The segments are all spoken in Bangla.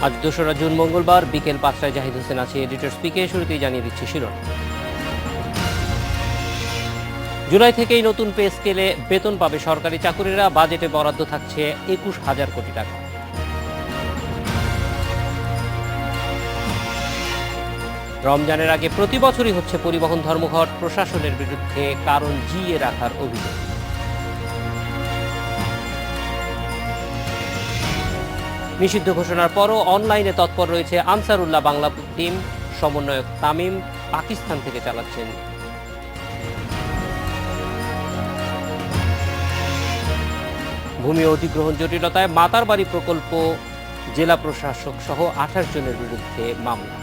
আজ ২রা জুন মঙ্গলবার বিকেল ৫টায় জাহিদ হোসেন আছে এডিটর স্পিকে। শুরুতেই জানিয়ে দিচ্ছি শিরোনাম। জুলাই থেকেই নতুন পে স্কেলে বেতন পাবে সরকারি চাকুরিরা। বাজেটে বরাদ্দ থাকছে ২১,০০০ কোটি টাকা। রমজানের আগে প্রতি বছরই হচ্ছে পরিবহন ধর্মঘট, প্রশাসনের বিরুদ্ধে কারণ জিইয়ে রাখার অভিযোগ। নিষিদ্ধ ঘোষণার পরও অনলাইনে তৎপর রয়েছে আনসারুল্লাহ বাংলা টিম। সমন্বয়ক তামিম পাকিস্তান থেকে চালাচ্ছেন। ভূমি অধিগ্রহণ জটিলতায় মাতারবাড়ি প্রকল্প জেলা প্রশাসক সহ ২৮ জনের বিরুদ্ধে মামলা।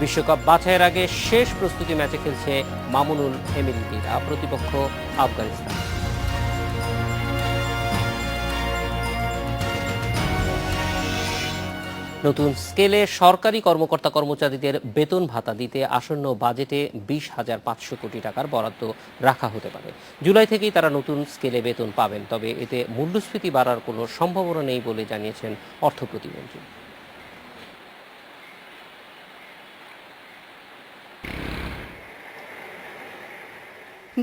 বিশ্বকাপ বাছাইয়ের আগে শেষ প্রস্তুতি ম্যাচে খেলছে মামুনুল এমিলিরা, প্রতিপক্ষ আফগানিস্তান। নতুন স্কেলে সরকারি কর্মকর্তা কর্মচারীদের বেতন ভাতা দিতে আসন্ন বাজেটে ২০,৫০০ কোটি টাকার বরাদ্দ রাখা হতে পারে। জুলাই থেকেই তারা নতুন স্কেলে বেতন পাবেন, তবে এতে মূল্যস্ফীতি বাড়ার কোনো সম্ভাবনা নেই বলে জানিয়েছেন অর্থ প্রতিমন্ত্রী।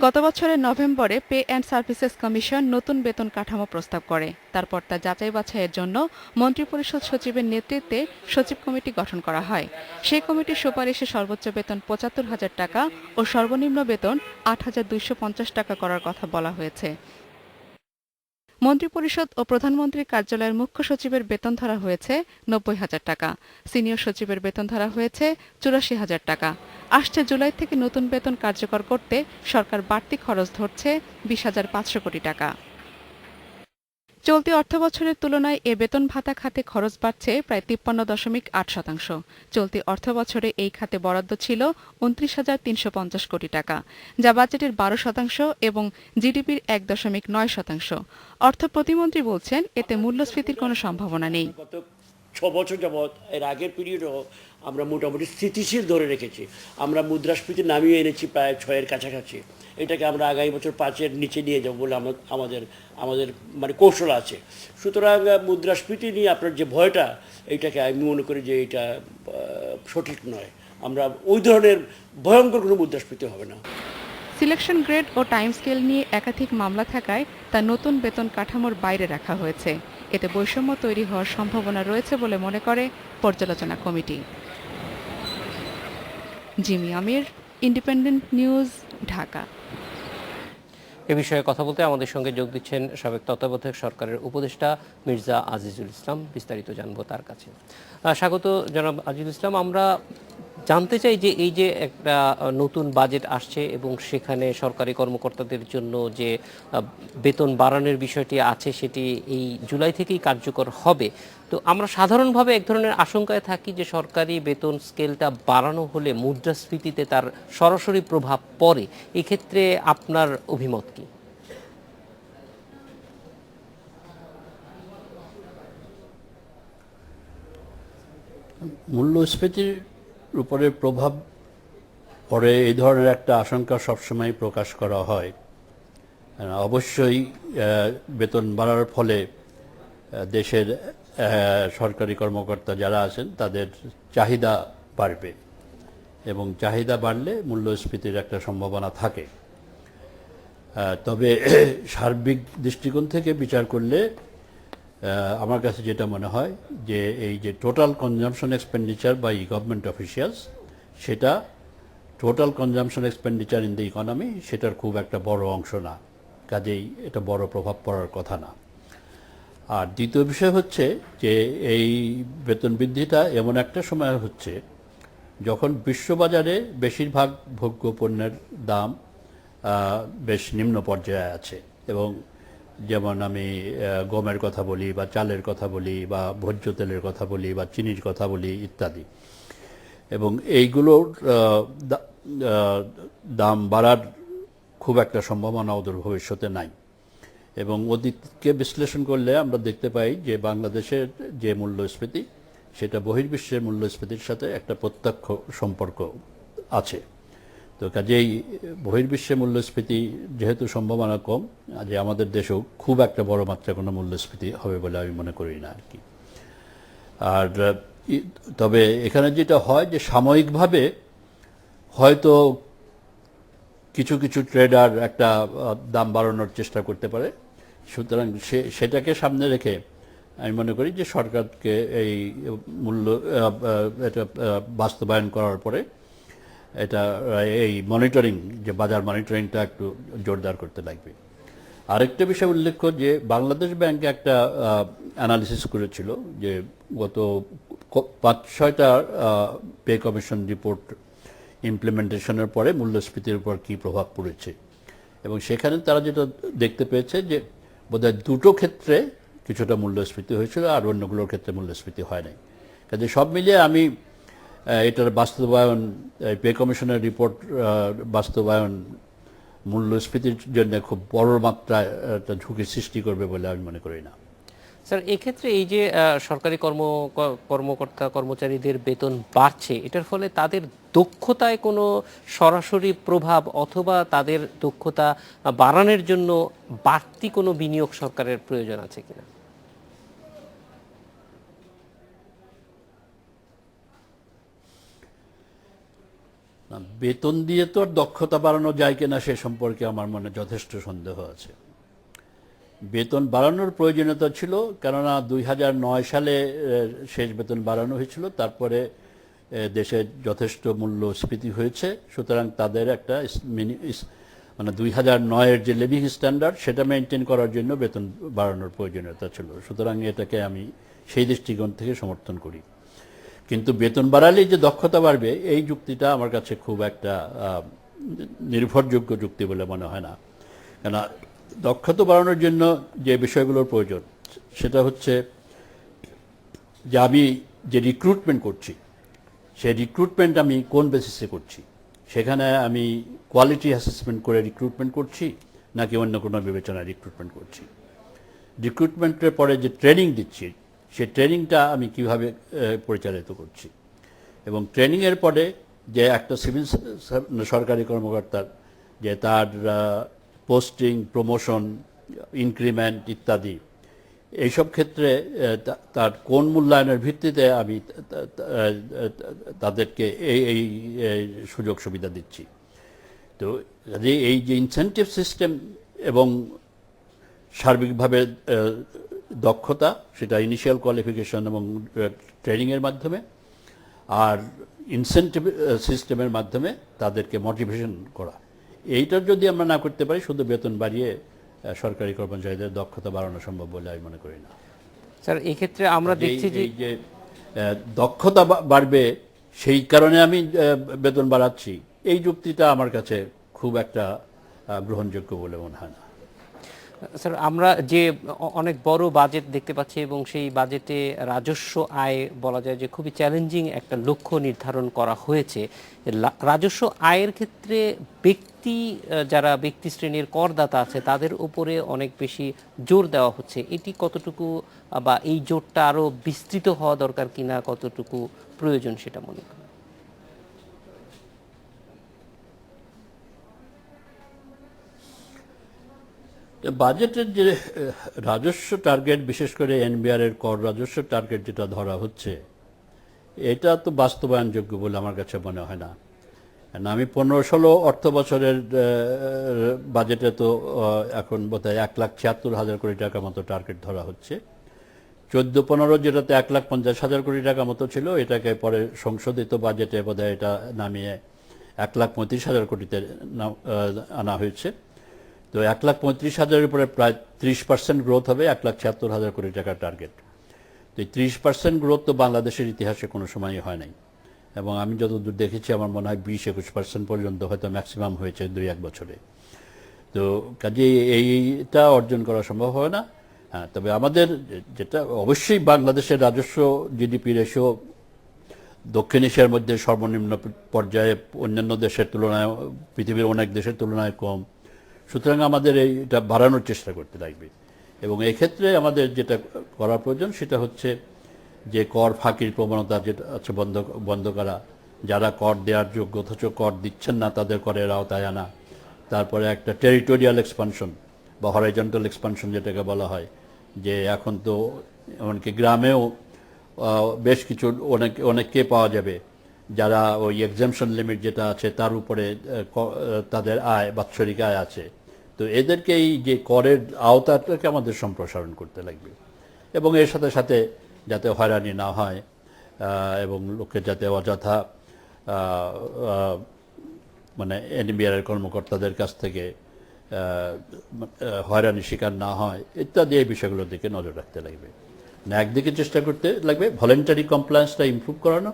গত বছরের নভেম্বরে পে অ্যান্ড সার্ভিসেস কমিশন নতুন বেতন কাঠামো প্রস্তাব করে। তারপর তা যাচাই বাছাইয়ের জন্য মন্ত্রিপরিষদ সচিবের নেতৃত্বে সচিব কমিটি গঠন করা হয়। সেই কমিটির সুপারিশে সর্বোচ্চ বেতন ৭৫,০০০ টাকা ও সর্বনিম্ন বেতন ৮,২৫০ টাকা করার কথা বলা হয়েছে। মন্ত্রিপরিষদ ও প্রধানমন্ত্রীর কার্যালয়ের মুখ্য সচিবের বেতন ধরা হয়েছে ৯০,০০০ টাকা, সিনিয়র সচিবের বেতন ধরা হয়েছে ৮৪,০০০ টাকা। আসছে জুলাই থেকে নতুন বেতন কার্যকর করতে সরকার বাড়তি খরচ ধরছে ২০,৫০০ কোটি টাকা। চলতি অর্থবছরের তুলনায় এ বেতন ভাতা খাতে খরচ বাড়ছে প্রায় ৫৩.৮%। চলতি অর্থবছরে এই খাতে বরাদ্দ ছিল ২৯,৩৫০ কোটি টাকা, যা বাজেটের ১২% এবং জিডিপির ১.৯%। অর্থ প্রতিমন্ত্রী বলছেন, এতে মূল্যস্ফীতির কোনো সম্ভাবনা নেই। ৬ বছর যাবৎ এর আগের পিরিয়ডও আমরা মোটামুটি স্থিতিশীল ধরে রেখেছি। আমরা মুদ্রাস্ফীতি নামিয়ে এনেছি প্রায় ৬-এর কাছাকাছি। এটাকে আমরা আগামী বছর ৫-এর নিচে নিয়ে যাব বলে আমাদের মানে কৌশল আছে। সুতরাং মুদ্রাস্ফীতি নিয়ে আপনার যে ভয়টা, এইটাকে আমি মনে করি যে এটা সঠিক নয়। আমরা ওই ধরনের ভয়ঙ্কর কোনো মুদ্রাস্ফীতি হবে না। সিলেকশন গ্রেড ও টাইম স্কেল নিয়ে একাধিক মামলা থাকায় তা নতুন বেতন কাঠামোর বাইরে রাখা হয়েছে। এতে বৈষম্য তৈরি হওয়ার সম্ভাবনা রয়েছে বলে মনে করে পর্যালোচনা কমিটি। জিমি আমির, ইন্ডিপেন্ডেন্ট নিউজ, ঢাকা। এ বিষয়ে কথা বলতে আমাদের সঙ্গে যোগ দিচ্ছেন সাবেক তত্ত্বাবধায়ক সরকারের উপদেষ্টা মির্জা আজিজুল ইসলাম। বিস্তারিত জানবো তার কাছে। স্বাগত জনাব আজিজুল ইসলাম। আমরা জানতে চাই যে এই যে একটা নতুন বাজেট আসছে এবং সেখানে সরকারি কর্মকর্তাদের জন্য যে বেতন বাড়ানোর বিষয়টি আছে সেটি এই জুলাই থেকেই কার্যকর হবে। তো আমরা সাধারণভাবে এক ধরনের আশঙ্কায় থাকি যে সরকারি বেতন স্কেলটা বাড়ানো হলে মুদ্রাস্ফীতিতে তার সরাসরি প্রভাব পড়ে। এই ক্ষেত্রে আপনার অভিমত কি? মূল্যস্ফীতির উপরে প্রভাব পড়ে এই ধরনের একটা আশঙ্কা সবসময় প্রকাশ করা হয়। অবশ্যই বেতন বাড়ার ফলে দেশের সরকারি কর্মকর্তা যারা আছেন তাদের চাহিদা বাড়বে এবং চাহিদা বাড়লে মূল্যস্ফীতির একটা সম্ভাবনা থাকে। তবে সার্বিক দৃষ্টিকোণ থেকে বিচার করলে আমার কাছে যেটা মনে হয় যে এই যে total consumption expenditure by government officials, সেটা total consumption expenditure in the economy, সেটার খুব একটা বড় অংশ না, কাজেই এটা বড় প্রভাব পড়ার কথা না। আর দ্বিতীয় বিষয় হচ্ছে যে এই বেতন বৃদ্ধিটা এমন একটা সময় হচ্ছে যখন বিশ্ববাজারে বেশিরভাগ ভোগ্য পণ্যের দাম বেশ নিম্ন পর্যায়ে আছে। এবং যেমন আমি গমের কথা বলি বা চালের কথা বলি বা ভোজ্য তেলের কথা বলি বা চিনির কথা বলি ইত্যাদি, এবং এইগুলোর দাম বাড়ার খুব একটা সম্ভাবনা অদূর ভবিষ্যতে নাই। এবং অতীতকে বিশ্লেষণ করলে আমরা দেখতে পাই যে বাংলাদেশের যে মূল্যস্ফীতি, সেটা বহির্বিশ্বের মূল্যস্ফীতির সাথে একটা প্রত্যক্ষ সম্পর্ক আছে। তো কাজেই বহির্বিশ্বে মূল্যস্ফীতি যেহেতু সম্ভাবনা কম, যে আমাদের দেশেও খুব একটা বড় মাত্রায় কোনো মূল্যস্ফীতি হবে বলে আমি মনে করি না আর কি। আর তবে এখানে যেটা হয় যে সাময়িকভাবে হয়তো কিছু কিছু ট্রেডার একটা দাম বাড়ানোর চেষ্টা করতে পারে, সুতরাং সেটাকে সামনে রেখে আমি মনে করি যে সরকারকে এই মূল্য এটা বাস্তবায়ন করার পরে এটা এই মনিটরিং, যে বাজার মনিটরিংটা একটু জোরদার করতে লাগবে। আরেকটা বিষয় উল্লেখ্য যে বাংলাদেশ ব্যাংক একটা অ্যানালিসিস করেছিল যে গত 5-6টা পে কমিশন রিপোর্ট ইমপ্লিমেন্টেশনের পরে মূল্যস্ফীতির উপর কী প্রভাব পড়েছে, এবং সেখানে তারা যেটা দেখতে পেয়েছে যে বোধহয় দুটো ক্ষেত্রে কিছুটা মূল্যস্ফীতি হয়েছিল আর অন্যগুলোর ক্ষেত্রে মূল্যস্ফীতি হয় নাই। কাজে সব মিলিয়ে আমি এটার বাস্তবায়ন, পে কমিশনের রিপোর্ট বাস্তবায়ন মূল্যস্ফীতির জন্য খুব বড় মাত্রায় একটা ঝুঁকি সৃষ্টি করবে বলে আমি মনে করি না। স্যার, এক্ষেত্রে এই যে সরকারি কর্মকর্তা কর্মচারীদের বেতন বাড়ছে, এটার ফলে তাদের দক্ষতায় কোনো সরাসরি প্রভাব অথবা তাদের দক্ষতা বাড়ানোর জন্য বাড়তি কোনো বিনিয়োগ সরকারের প্রয়োজন আছে কিনা? বেতন দিয়ে তো আর দক্ষতা বাড়ানো যায় কিনা সে সম্পর্কে আমার মনে যথেষ্ট সন্দেহ আছে। বেতন বাড়ানোর প্রয়োজনীয়তা ছিল, কেননা 2009 সালে শেষ বেতন বাড়ানো হয়েছিল, তারপরে দেশে যথেষ্ট মূল্যস্ফীতি হয়েছে, সুতরাং তাদের একটা মানে 2009-এর যে লিভিং স্ট্যান্ডার্ড সেটা মেনটেন করার জন্য বেতন বাড়ানোর প্রয়োজনীয়তা ছিল, সুতরাং এটাকে আমি সেই দৃষ্টিকোণ থেকে সমর্থন করি। কিন্তু বেতন বাড়ালেই যে দক্ষতা বাড়বে এই যুক্তিটা আমার কাছে খুব একটা নির্ভরযোগ্য যুক্তি বলে মনে হয় না। কেন দক্ষতা বাড়ানোর জন্য যে বিষয়গুলোর প্রয়োজন সেটা হচ্ছে যে আমি যে রিক্রুটমেন্ট করছি সেই রিক্রুটমেন্ট আমি কোন বেসিসে করছি, সেখানে আমি কোয়ালিটি অ্যাসেসমেন্ট করে রিক্রুটমেন্ট করছি নাকি অন্য কোনো বিবেচনায় রিক্রুটমেন্ট করছি। রিক্রুটমেন্টের পরে যে ট্রেনিং দিচ্ছি সেই ট্রেনিংটা আমি কিভাবে পরিচালিত করছি, এবং ট্রেনিংয়ের পরে যে একটা সিভিল সরকারি কর্মকর্তার যে তার পোস্টিং, প্রমোশন, ইনক্রিমেন্ট ইত্যাদি এইসব ক্ষেত্রে তার কোন মূল্যায়নের ভিত্তিতে আমি তাদেরকে এই সুযোগ সুবিধা দিচ্ছি। তো এই যে ইনসেন্টিভ সিস্টেম এবং সার্বিকভাবে দক্ষতা, সেটা ইনিশিয়াল কোয়ালিফিকেশন এবং ট্রেনিংয়ের মাধ্যমে, আর ইনসেন্টিভ সিস্টেমের মাধ্যমে তাদেরকে মোটিভেশন করা, এইটার যদি আমরা না করতে পারি শুধু বেতন বাড়িয়ে সরকারি কর্মচারীদের দক্ষতা বাড়ানো সম্ভব বলে আমি মনে করি না। স্যার, এই ক্ষেত্রে আমরা দেখছি যে দক্ষতা বাড়বে সেই কারণে আমি বেতন বাড়াচ্ছি, এই যুক্তিটা আমার কাছে খুব একটা গ্রহণযোগ্য বলে মনে হয় না। স্যার, আমরা যে অনেক বড় বাজেট দেখতে পাচ্ছি এবং সেই বাজেটে রাজস্ব আয় বলা যায় যে খুবই চ্যালেঞ্জিং একটা লক্ষ্য নির্ধারণ করা হয়েছে। রাজস্ব আয়ের ক্ষেত্রে যারা ব্যক্তি শ্রেণীর করদাতা আছে তাদের উপরে অনেক বেশি জোর দেওয়া হচ্ছে, এটি কতটুকু বা এই জোরটা আরো বিস্তৃত হওয়া দরকার কিনা, কতটুকু প্রয়োজন সেটা মনে করেন? বাজেটের যে রাজস্ব টার্গেট, বিশেষ করে এনবিআর এর কর রাজস্ব টার্গেট যেটা ধরা হচ্ছে, এটা তো বাস্তবায়নযোগ্য বলে আমার কাছে মনে হয় না। আমি 15-16 অর্থ বছরের বাজেটে তো এখন বোধহয় 1,76,000 কোটি টাকা মতো টার্গেট ধরা হচ্ছে। 14-15 যেটাতে 1,50,000 কোটি টাকা মতো ছিল, এটাকে পরে সংশোধিত বাজেটে বোধহয় এটা নামিয়ে 1,35,000 কোটিতে আনা হয়েছে। তো 1,35,000-এর উপরে প্রায় 30% গ্রোথ হবে 1,76,000 কোটি টাকার টার্গেট। তো এই 30% গ্রোথ তো বাংলাদেশের ইতিহাসে কোনো সময়ই হয় নাই, এবং আমি যতদূর দেখেছি আমার মনে হয় 20-21% পর্যন্ত হয়তো ম্যাক্সিমাম হয়েছে 2-1 বছরে। তো কাজেই এইটা অর্জন করা সম্ভব হয় না। হ্যাঁ, তবে আমাদের যেটা অবশ্যই বাংলাদেশের রাজস্ব জিডিপি রেশিও দক্ষিণ এশিয়ার মধ্যে সর্বনিম্ন পর্যায়ে, অন্যান্য দেশের তুলনায়, পৃথিবীর অনেক দেশের তুলনায় কম, সুতরাং আমাদের এইটা বাড়ানোর চেষ্টা করতে লাগবে। এবং এই ক্ষেত্রে আমাদের যেটা করা প্রয়োজন সেটা হচ্ছে যে কর ফাঁকির প্রবণতা যেটা আছে বন্ধ করা, যারা কর দেওয়ার যোগ্য অথচ কর দিচ্ছেন না তাদের করের আওতায় আনা, তারপরে একটা টেরিটোরিয়াল এক্সপানশন বা হরাইজন্টাল এক্সপানশন যেটাকে বলা হয়, যে এখন তো এমনকি গ্রামেও বেশ কিছু অনেককে পাওয়া যাবে যারা ওই এক্সামশন লিমিট যেটা আছে তার উপরে তাদের আয়, বাৎসরিক আয় আছে। তো এদেরকে এই যে করের আওতাটাকে আমাদের সম্প্রসারণ করতে লাগবে, এবং এর সাথে সাথে যাতে হয়রানি না হয় এবং লোকের যাতে অযথা মানে এনবিআর কর্মকর্তাদের কাছ থেকে হয়রানি শিকার না হয় ইত্যাদি এই বিষয়গুলোর দিকে নজর রাখতে লাগবে। একদিকে চেষ্টা করতে লাগবে ভলেন্টারি কমপ্লায়েন্সটা ইমপ্রুভ করানো,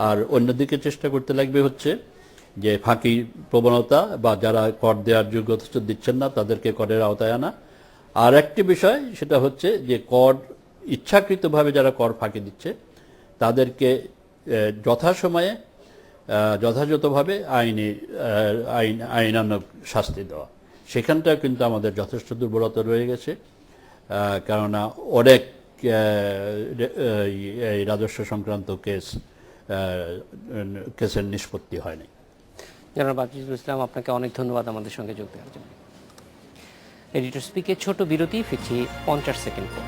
আর অন্যদিকে চেষ্টা করতে লাগবে হচ্ছে যে ফাঁকি প্রবণতা বা যারা কর দেওয়ার যোগ্য অথচ দিচ্ছেন না তাদেরকে করের আওতায় আনা। আর একটি বিষয় সেটা হচ্ছে যে কর ইচ্ছাকৃতভাবে যারা কর ফাঁকি দিচ্ছে তাদেরকে যথাসময়ে যথাযথভাবে আইনানুগ শাস্তি দেওয়া। সেখানটা কিন্তু আমাদের যথেষ্ট দুর্বলতা রয়ে গেছে, কেননা অনেক এই রাজস্ব সংক্রান্ত কেসের নিষ্পত্তি হয়নি। জনাব আজিজুল ইসলাম, আপনাকে অনেক ধন্যবাদ আমাদের সঙ্গে যোগ দেওয়ার জন্য। এডিটর স্পিকের ছোট বিরতি, ফিরছি 50 সেকেন্ড পর।